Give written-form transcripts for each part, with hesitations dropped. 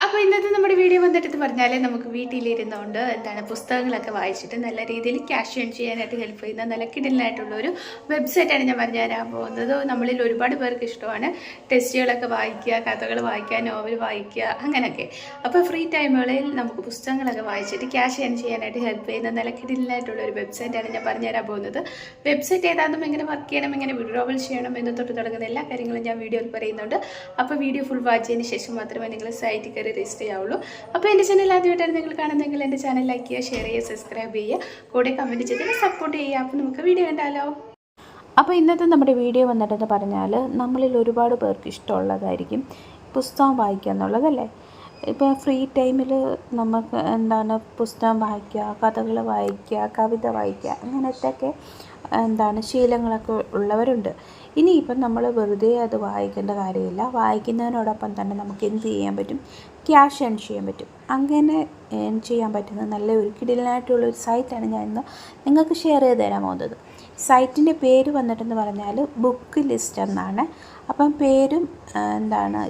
അപ്പോൾ ഇന്നത്തെ നമ്മുടെ വീഡിയോ വന്നിട്ട് പറഞ്ഞാൽ നമുക്ക് വീട്ടിലിരുന്നുകൊണ്ട് എന്താണ് പുസ്തകങ്ങളൊക്കെ വായിച്ചിട്ട് നല്ല രീതിയിൽ ക്യാഷ് ഏൺ ചെയ്യാനായിട്ട് ഹെൽപ്പ് ചെയ്യുന്ന നല്ല കിടിലനായിട്ടുള്ളൊരു വെബ്സൈറ്റാണ് ഞാൻ പറഞ്ഞു തരാൻ പോകുന്നത്. നമ്മളിൽ ഒരുപാട് പേർക്ക് ഇഷ്ടമാണ് ടെസ്റ്റുകളൊക്കെ വായിക്കുക, കഥകൾ വായിക്കുക, നോവൽ വായിക്കുക, അങ്ങനെയൊക്കെ. അപ്പോൾ ഫ്രീ ടൈമുകളിൽ നമുക്ക് പുസ്തകങ്ങളൊക്കെ വായിച്ചിട്ട് ക്യാഷ് ഏൺ ചെയ്യാനായിട്ട് ഹെൽപ്പ് ചെയ്യുന്ന നല്ല കിടിലനായിട്ടുള്ളൊരു വെബ്സൈറ്റാണ് ഞാൻ പറഞ്ഞു തരാൻ പോകുന്നത്. വെബ്സൈറ്റ് ഏതാണെന്നും എങ്ങനെ വർക്ക് ചെയ്യണം, എങ്ങനെ വിഡ്രോവൽ ചെയ്യണം എന്ന് തൊട്ട് തുടങ്ങുന്ന എല്ലാ കാര്യങ്ങളും ഞാൻ വീഡിയോയിൽ പറയുന്നുണ്ട്. അപ്പോൾ വീഡിയോ ഫുൾ വാച്ച് ചെയ്തതിന് ശേഷം മാത്രമേ നിങ്ങൾ സൈറ്റിൽ കയറി രജിസ്റ്റർ ചെയ്യാവുള്ളൂ. അപ്പോൾ എൻ്റെ ചാനൽ ആദ്യമായിട്ടാണ് നിങ്ങൾ കാണുന്നതെങ്കിൽ എൻ്റെ ചാനൽ ലൈക്ക് ചെയ്യുക, ഷെയർ ചെയ്യുക, സബ്സ്ക്രൈബ് ചെയ്യുക, കൂടെ കമൻറ്റ് ചെയ്ത് സപ്പോർട്ട് ചെയ്യുക. അപ്പോൾ നമുക്ക് വീഡിയോ കണ്ടാലോ. അപ്പോൾ ഇന്നത്തെ നമ്മുടെ വീഡിയോ വന്നിട്ടെന്ന് പറഞ്ഞാൽ നമ്മളിൽ ഒരുപാട് പേർക്ക് ഇഷ്ടമുള്ളതായിരിക്കും പുസ്തകം വായിക്കുക എന്നുള്ളതല്ലേ. ഇപ്പോൾ ഫ്രീ ടൈമിൽ നമുക്ക് എന്താണ് പുസ്തകം വായിക്കുക, കഥകൾ വായിക്കുക, കവിത വായിക്കുക, അങ്ങനത്തെയൊക്കെ ശീലങ്ങളൊക്കെ ഉള്ളവരുണ്ട്. ഇനിയിപ്പം നമ്മൾ വെറുതെ അത് വായിക്കേണ്ട കാര്യമില്ല. വായിക്കുന്നതിനോടൊപ്പം തന്നെ നമുക്ക് എന്ത് ചെയ്യാൻ പറ്റും, ക്യാഷ് ഏൺ ചെയ്യാൻ പറ്റും. അങ്ങനെ ഏൺ ചെയ്യാൻ പറ്റുന്ന നല്ല ഒരു കിടിലനായിട്ടുള്ളൊരു സൈറ്റാണ് ഞാൻ ഇന്ന് നിങ്ങൾക്ക് ഷെയർ ചെയ്ത് തരാൻ പോകുന്നത്. സൈറ്റിൻ്റെ പേര് വന്നിട്ടെന്ന് പറഞ്ഞാൽ ബുക്ക് ലിസ്റ്റ് എന്നാണ്. അപ്പം പേരും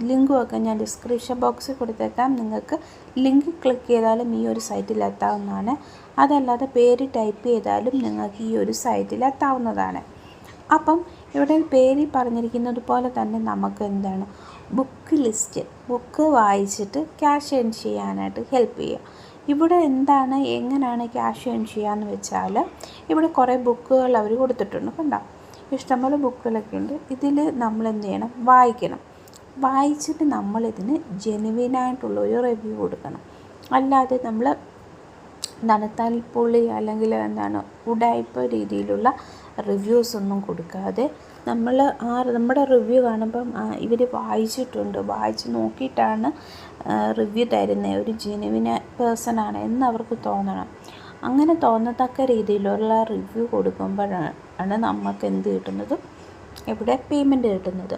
ലിങ്കും ഒക്കെ ഞാൻ ഡിസ്ക്രിപ്ഷൻ ബോക്സിൽ കൊടുത്തേക്കാം. നിങ്ങൾക്ക് ലിങ്ക് ക്ലിക്ക് ചെയ്താലും ഈ ഒരു സൈറ്റിൽ എത്താവുന്നതാണ്. അതല്ലാതെ പേര് ടൈപ്പ് ചെയ്താലും നിങ്ങൾക്ക് ഈ ഒരു സൈറ്റിൽ എത്താവുന്നതാണ്. അപ്പം ഇവിടെ പേരിൽ പറഞ്ഞിരിക്കുന്നത് പോലെ തന്നെ നമുക്ക് ബുക്ക് ലിസ്റ്റ്, ബുക്ക് വായിച്ചിട്ട് ക്യാഷ് ഏൺ ചെയ്യാനായിട്ട് ഹെൽപ്പ് ചെയ്യുക. ഇവിടെ എങ്ങനെയാണ് ക്യാഷ് ഏൺ ചെയ്യാന്ന് വെച്ചാൽ, ഇവിടെ കുറേ ബുക്കുകൾ അവർ കൊടുത്തിട്ടുണ്ട്. കണ്ടോ, ഇഷ്ടംപോലെ ബുക്കുകളൊക്കെ ഉണ്ട്. ഇതിൽ നമ്മൾ എന്ത് ചെയ്യണം, വായിക്കണം. വായിച്ചിട്ട് നമ്മളിതിന് ജെനുവിനായിട്ടുള്ളൊരു റിവ്യൂ കൊടുക്കണം. അല്ലാതെ നമ്മൾ തൽപ്പൊളി അല്ലെങ്കിൽ ഉടായ്പ രീതിയിലുള്ള റിവ്യൂസ് ഒന്നും കൊടുക്കാതെ നമ്മുടെ റിവ്യൂ കാണുമ്പം ഇവർ വായിച്ച് നോക്കിയിട്ടാണ് റിവ്യൂ തരുന്നത്, ഒരു ജെനുവിൻ പേഴ്സണാണ് എന്ന് അവർക്ക് തോന്നണം. അങ്ങനെ തോന്നത്തക്ക രീതിയിലുള്ള റിവ്യൂ കൊടുക്കുമ്പോഴാണ് നമുക്ക് എന്ത് കിട്ടുന്നത്, ഇവിടെ പേയ്മെൻറ്റ് കിട്ടുന്നത്.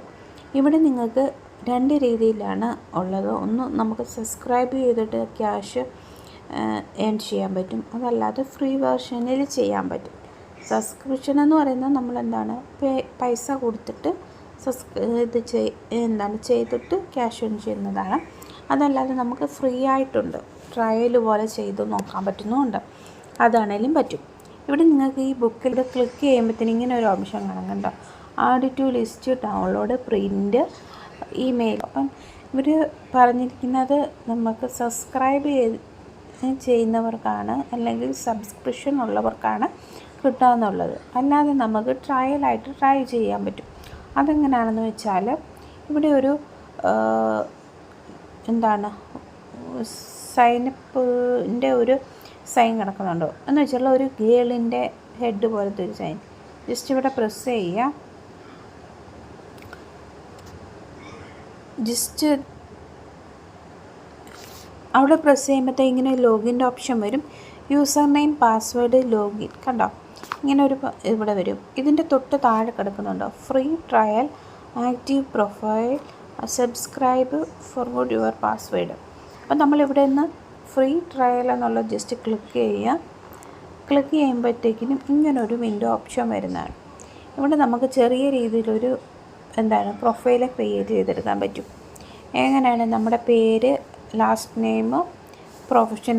ഇവിടെ നിങ്ങൾക്ക് രണ്ട് രീതിയിലാണ് ഉള്ളത്. ഒന്ന്, നമുക്ക് സബ്സ്ക്രൈബ് ചെയ്തിട്ട് ക്യാഷ് ഏൺ ചെയ്യാൻ പറ്റും. അതല്ലാതെ ഫ്രീ വേർഷനിൽ ചെയ്യാൻ പറ്റും. സബ്സ്ക്രിപ്ഷൻ എന്ന് പറയുന്നത് നമ്മൾ പൈസ കൊടുത്തിട്ട് ചെയ്തിട്ട് ക്യാഷ് ഏൺ ചെയ്യുന്നതാണ്. അതല്ലാതെ നമുക്ക് ഫ്രീ ആയിട്ടുണ്ട്, ട്രയൽ പോലെ ചെയ്ത് നോക്കാൻ പറ്റുന്നുമുണ്ട്. അതാണേലും പറ്റും. ഇവിടെ നിങ്ങൾക്ക് ഈ ബുക്കിൽ ക്ലിക്ക് ചെയ്യുമ്പോഴത്തേന് ഇങ്ങനെ ഒരു ഓപ്ഷൻ കാണാം. കണ്ടോ, add to list, download, print, email. അപ്പം ഇവർ പറഞ്ഞിരിക്കുന്നത് നമുക്ക് സബ്സ്ക്രൈബ് ചെയ്യുന്നവർക്കാണ് അല്ലെങ്കിൽ സബ്സ്ക്രിപ്ഷൻ ഉള്ളവർക്കാണ് കിട്ടാമെന്നുള്ളത്. അല്ലാതെ നമുക്ക് ട്രയലായിട്ട് ട്രൈ ചെയ്യാൻ പറ്റും. അതെങ്ങനെയാണെന്ന് വെച്ചാൽ, ഇവിടെ ഒരു സൈനപ്പിൻ്റെ ഒരു സൈൻ കിടക്കുന്നുണ്ടോ എന്ന് വെച്ചാൽ, ഒരു ഗേളിൻ്റെ ഹെഡ് പോലത്തെ ഒരു സൈൻ. ജസ്റ്റ് ഇവിടെ പ്രസ് ചെയ്യുക. അവിടെ പ്രസ് ചെയ്യുമ്പോഴത്തേ ഇങ്ങനെ ലോഗിൻ്റെ ഓപ്ഷൻ വരും. User name, password, login. കണ്ടോ, ഇങ്ങനെ ഒരു ഇവിടെ വരും. ഇതിൻ്റെ തൊട്ട് താഴെ കിടക്കുന്നുണ്ടോ, free trial, active profile, subscribe, forward your password. അപ്പം നമ്മളിവിടെ നിന്ന് ഫ്രീ ട്രയൽ എന്നുള്ളത് ജസ്റ്റ് ക്ലിക്ക് ചെയ്യുക. ക്ലിക്ക് ചെയ്യുമ്പോഴത്തേക്കിനും ഇങ്ങനൊരു വിൻഡോ ഓപ്ഷൻ വരുന്നതാണ്. ഇവിടെ നമുക്ക് ചെറിയ രീതിയിലൊരു പ്രൊഫൈൽ ക്രിയേറ്റ് ചെയ്തെടുക്കാൻ പറ്റും. എങ്ങനെയാണ്, നമ്മുടെ പേര്, last name, profession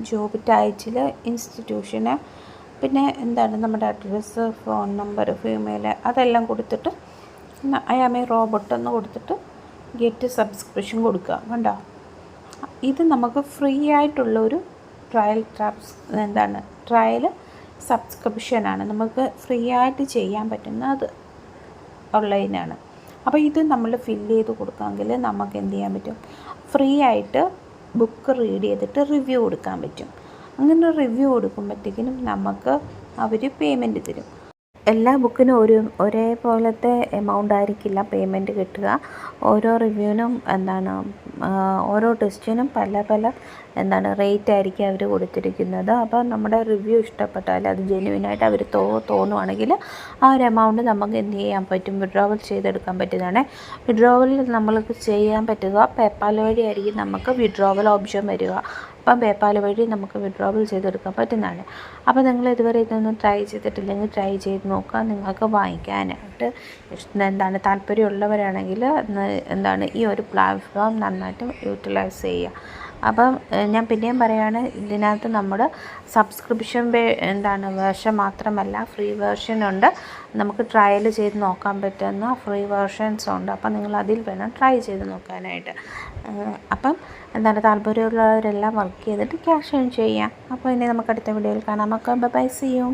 job title, ഇൻസ്റ്റിറ്റ്യൂഷന്, പിന്നെ നമ്മുടെ അഡ്രസ്സ്, ഫോൺ നമ്പർ, ഫീമെയിൽ, അതെല്ലാം കൊടുത്തിട്ട് ഐ ആം എ റോബോട്ട് എന്ന് കൊടുത്തിട്ട് ഗെറ്റ് സബ്സ്ക്രിപ്ഷൻ കൊടുക്കുക. കണ്ടോ, ഇത് നമുക്ക് ഫ്രീ ആയിട്ടുള്ളൊരു ട്രയൽ സബ്സ്ക്രിപ്ഷനാണ്. നമുക്ക് ഫ്രീ ആയിട്ട് ചെയ്യാൻ പറ്റുന്നത് ഓൺലൈനാണ്. അപ്പോൾ ഇത് നമ്മൾ ഫില്ല് ചെയ്ത് കൊടുക്കാമെങ്കിൽ നമുക്ക് എന്ത് ചെയ്യാൻ പറ്റും, ഫ്രീ ആയിട്ട് ബുക്ക് റീഡ് ചെയ്തിട്ട് റിവ്യൂ കൊടുക്കാൻ പറ്റും. അങ്ങനെ റിവ്യൂ കൊടുക്കുമ്പോഴത്തേക്കിനും നമുക്ക് അവർ പേയ്മെൻറ്റ് തരും. എല്ലാ ബുക്കിനും ഒരേപോലത്തെ എമൗണ്ട് ആയിരിക്കില്ല പേയ്മെൻറ്റ് കിട്ടുക. ഓരോ റിവ്യൂവിനും ഓരോ ടെസ്റ്റിനും പല റേറ്റ് ആയിരിക്കും അവർ കൊടുത്തിരിക്കുന്നത്. അപ്പോൾ നമ്മുടെ റിവ്യൂ ഇഷ്ടപ്പെട്ടാൽ, അത് ജെന്യുവിനായിട്ട് അവർ തോന്നുവാണെങ്കിൽ ആ ഒരു എമൗണ്ട് നമുക്ക് എന്ത് ചെയ്യാൻ പറ്റും, വിഡ്രോവൽ ചെയ്തെടുക്കാൻ പറ്റുന്നതാണ്. വിഡ്രോവൽ നമ്മൾക്ക് ചെയ്യാൻ പറ്റുക പേപ്പാൽ വഴിയായിരിക്കും നമുക്ക് വിഡ്രോവൽ ഓപ്ഷൻ വരിക. അപ്പം പേപ്പാൽ വഴി നമുക്ക് വിഡ്രോവൽ ചെയ്തെടുക്കാൻ പറ്റുന്നതാണ്. അപ്പോൾ നിങ്ങൾ ഇതുവരെ ഇതൊന്നും ട്രൈ ചെയ്തിട്ടില്ലെങ്കിൽ ട്രൈ ചെയ്ത് നോക്കുക. നിങ്ങൾക്ക് വാങ്ങിക്കാനായിട്ട് താല്പര്യമുള്ളവരാണെങ്കിൽ ഈ ഒരു പ്ലാറ്റ്ഫോം നന്നായിട്ട് യൂട്ടിലൈസ് ചെയ്യുക. അപ്പം ഞാൻ പിന്നെയും പറയുകയാണ്, ഇതിനകത്ത് നമ്മുടെ സബ്സ്ക്രിപ്ഷൻ വേർഷൻ മാത്രമല്ല, ഫ്രീ വേർഷനുണ്ട്. നമുക്ക് ട്രയൽ ചെയ്ത് നോക്കാൻ പറ്റുന്ന ഫ്രീ വേർഷൻസ് ഉണ്ട്. അപ്പം നിങ്ങൾ അതിൽ വേണം ട്രൈ ചെയ്ത് നോക്കാനായിട്ട്. അപ്പം താല്പര്യമുള്ളവരെല്ലാം വർക്ക് ചെയ്തിട്ട് ക്യാഷ് ഏൺ ചെയ്യാം. അപ്പോൾ ഇനി നമുക്ക് അടുത്ത വീഡിയോയിൽ കാണാം. Bye, see U.